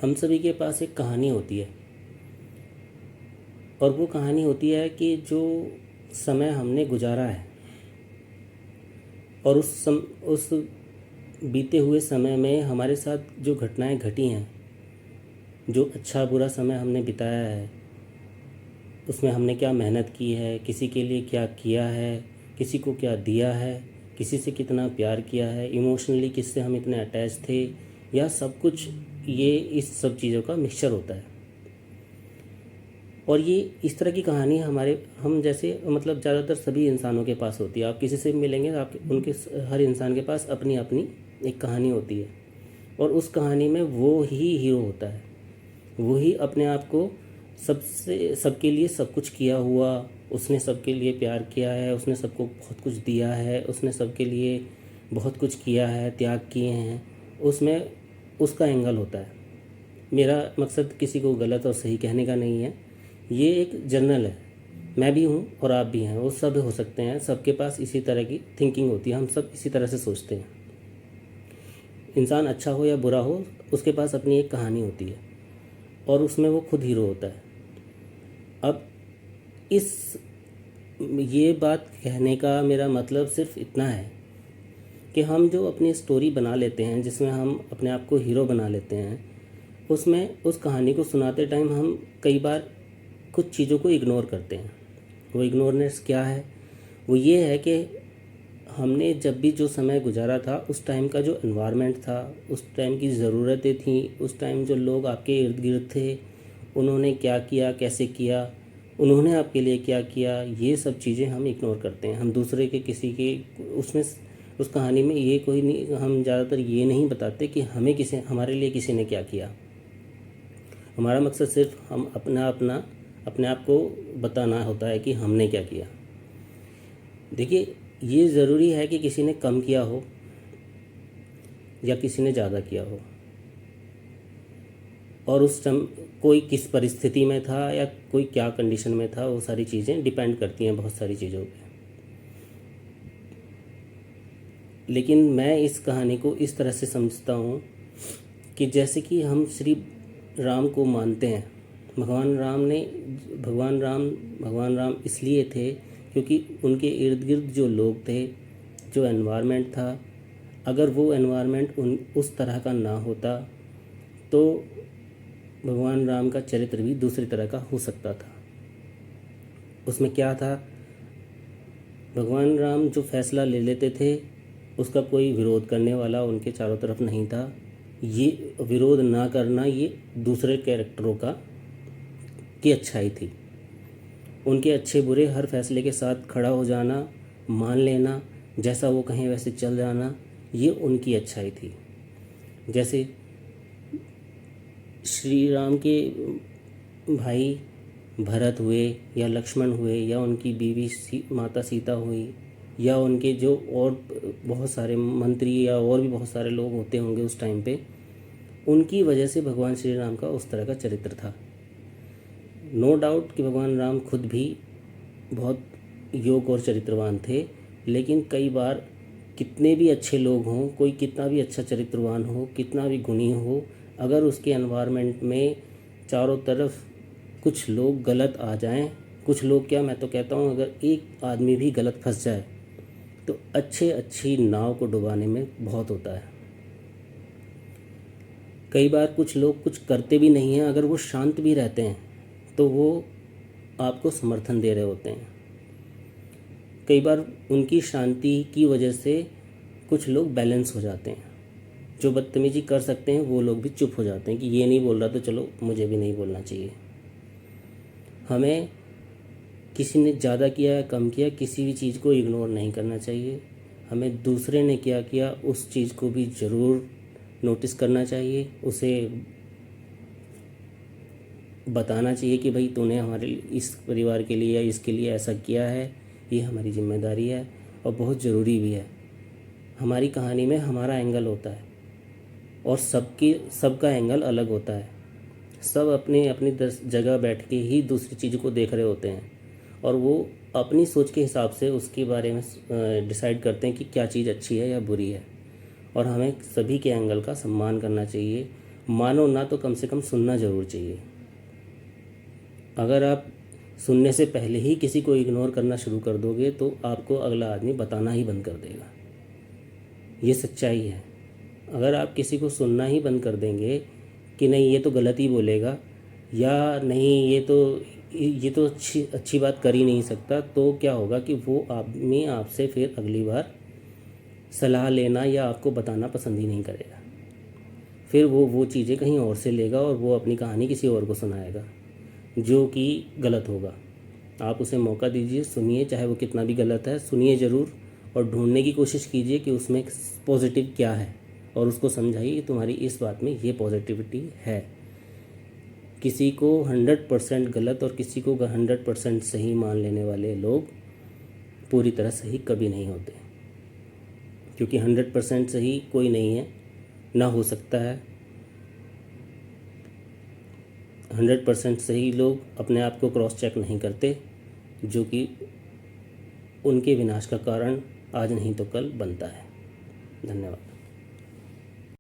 हम सभी के पास एक कहानी होती है और वो कहानी होती है कि जो समय हमने गुजारा है और उस बीते हुए समय में हमारे साथ जो घटनाएं घटी हैं, जो अच्छा बुरा समय हमने बिताया है, उसमें हमने क्या मेहनत की है, किसी के लिए क्या किया है, किसी को क्या दिया है, किसी से कितना प्यार किया है, इमोशनली किससे हम इतने अटैच थे, या सब कुछ ये इस सब चीज़ों का मिक्सचर होता है। और ये इस तरह की कहानी हम जैसे मतलब ज़्यादातर सभी इंसानों के पास होती है। आप किसी से भी मिलेंगे तो आप उनके हर इंसान के पास अपनी अपनी एक कहानी होती है और उस कहानी में वो ही हीरो होता है। वो ही अपने आप को सबके लिए सब कुछ किया हुआ, उसने सबके लिए प्यार किया है, उसने सबको बहुत कुछ दिया है, उसने सबके लिए बहुत कुछ किया है, त्याग किए हैं, उसमें उसका एंगल होता है। मेरा मकसद किसी को गलत और सही कहने का नहीं है, ये एक जनरल है। मैं भी हूँ और आप भी हैं, वो सब हो सकते हैं। सबके पास इसी तरह की थिंकिंग होती है, हम सब इसी तरह से सोचते हैं। इंसान अच्छा हो या बुरा हो, उसके पास अपनी एक कहानी होती है और उसमें वो खुद हीरो होता है। अब इस ये बात कहने का मेरा मतलब सिर्फ इतना है कि हम जो अपनी स्टोरी बना लेते हैं, जिसमें हम अपने आप को हीरो बना लेते हैं, उसमें उस कहानी को सुनाते टाइम हम कई बार कुछ चीज़ों को इग्नोर करते हैं। वो इग्नोरनेस क्या है? वो ये है कि हमने जब भी जो समय गुजारा था, उस टाइम का जो एनवायरनमेंट था, उस टाइम की ज़रूरतें थीं, उस टाइम जो लोग आपके इर्द गिर्द थे, उन्होंने क्या किया, कैसे किया, उन्होंने आपके लिए क्या किया, ये सब चीज़ें हम इग्नोर करते हैं। हम दूसरे के किसी के उसमें उस कहानी में ये कोई नहीं, हम ज़्यादातर ये नहीं बताते कि हमारे लिए किसी ने क्या किया। हमारा मकसद सिर्फ हम अपने आप को बताना होता है कि हमने क्या किया। देखिए, ये ज़रूरी है कि किसी ने कम किया हो या किसी ने ज़्यादा किया हो, और उस टाइम कोई किस परिस्थिति में था या कोई क्या कंडीशन में था, वो सारी चीज़ें डिपेंड करती हैं बहुत सारी चीज़ों पे। लेकिन मैं इस कहानी को इस तरह से समझता हूँ कि जैसे कि हम श्री राम को मानते हैं। भगवान राम इसलिए थे क्योंकि उनके इर्द गिर्द जो लोग थे, जो एनवायरनमेंट था, अगर वो एनवायरनमेंट उस तरह का ना होता तो भगवान राम का चरित्र भी दूसरी तरह का हो सकता था। उसमें क्या था? भगवान राम जो फैसला ले लेते थे, उसका कोई विरोध करने वाला उनके चारों तरफ नहीं था। ये विरोध ना करना, ये दूसरे कैरेक्टरों की अच्छाई थी। उनके अच्छे बुरे हर फैसले के साथ खड़ा हो जाना, मान लेना, जैसा वो कहें वैसे चल जाना, ये उनकी अच्छाई थी। जैसे श्री राम के भाई भरत हुए या लक्ष्मण हुए या उनकी बीवी माता सीता हुई, या उनके जो और बहुत सारे मंत्री या और भी बहुत सारे लोग होते होंगे उस टाइम पे, उनकी वजह से भगवान श्री राम का उस तरह का चरित्र था। नो डाउट कि भगवान राम खुद भी बहुत योग्य और चरित्रवान थे, लेकिन कई बार कितने भी अच्छे लोग हों, कोई कितना भी अच्छा चरित्रवान हो, कितना भी गुणी हो, अगर उसके एनवायरनमेंट में चारों तरफ कुछ लोग गलत आ जाएं, कुछ लोग क्या, मैं तो कहता हूँ अगर एक आदमी भी गलत फंस जाए तो अच्छी नाव को डुबाने में बहुत होता है। कई बार कुछ लोग कुछ करते भी नहीं हैं, अगर वो शांत भी रहते हैं तो वो आपको समर्थन दे रहे होते हैं। कई बार उनकी शांति की वजह से कुछ लोग बैलेंस हो जाते हैं। जो बदतमीजी कर सकते हैं वो लोग भी चुप हो जाते हैं कि ये नहीं बोल रहा तो चलो मुझे भी नहीं बोलना चाहिए। हमें किसी ने ज़्यादा किया या कम किया, किसी भी चीज़ को इग्नोर नहीं करना चाहिए। हमें दूसरे ने क्या किया उस चीज़ को भी ज़रूर नोटिस करना चाहिए, उसे बताना चाहिए कि भाई तूने हमारे इस परिवार के लिए या इसके लिए ऐसा किया है, ये हमारी जिम्मेदारी है और बहुत ज़रूरी भी है। हमारी कहानी में हमारा एंगल होता है और सबका एंगल अलग होता है। सब अपनी अपनी जगह बैठ के ही दूसरी चीज़ को देख रहे होते हैं और वो अपनी सोच के हिसाब से उसके बारे में डिसाइड करते हैं कि क्या चीज़ अच्छी है या बुरी है। और हमें सभी के एंगल का सम्मान करना चाहिए मानो ना तो कम से कम सुनना ज़रूर चाहिए। अगर आप सुनने से पहले ही किसी को इग्नोर करना शुरू कर दोगे तो आपको अगला आदमी बताना ही बंद कर देगा। ये सच्चाई है। अगर आप किसी को सुनना ही बंद कर देंगे कि नहीं ये तो गलत ही बोलेगा, या नहीं ये तो अच्छी बात कर ही नहीं सकता, तो क्या होगा कि वो आदमी आपसे फिर अगली बार सलाह लेना या आपको बताना पसंद ही नहीं करेगा। फिर वो चीज़ें कहीं और से लेगा और वो अपनी कहानी किसी और को सुनाएगा, जो कि गलत होगा। आप उसे मौका दीजिए, सुनिए, चाहे वो कितना भी गलत है, सुनिए ज़रूर, और ढूंढने की कोशिश कीजिए कि उसमें पॉजिटिव क्या है, और उसको समझाइए कि तुम्हारी इस बात में ये पॉजिटिविटी है। किसी को 100% गलत और किसी को 100% सही मान लेने वाले लोग पूरी तरह सही कभी नहीं होते, क्योंकि 100% सही कोई नहीं है, ना हो सकता है। 100% सही लोग अपने आप को क्रॉस चेक नहीं करते, जो कि उनके विनाश का कारण आज नहीं तो कल बनता है। धन्यवाद।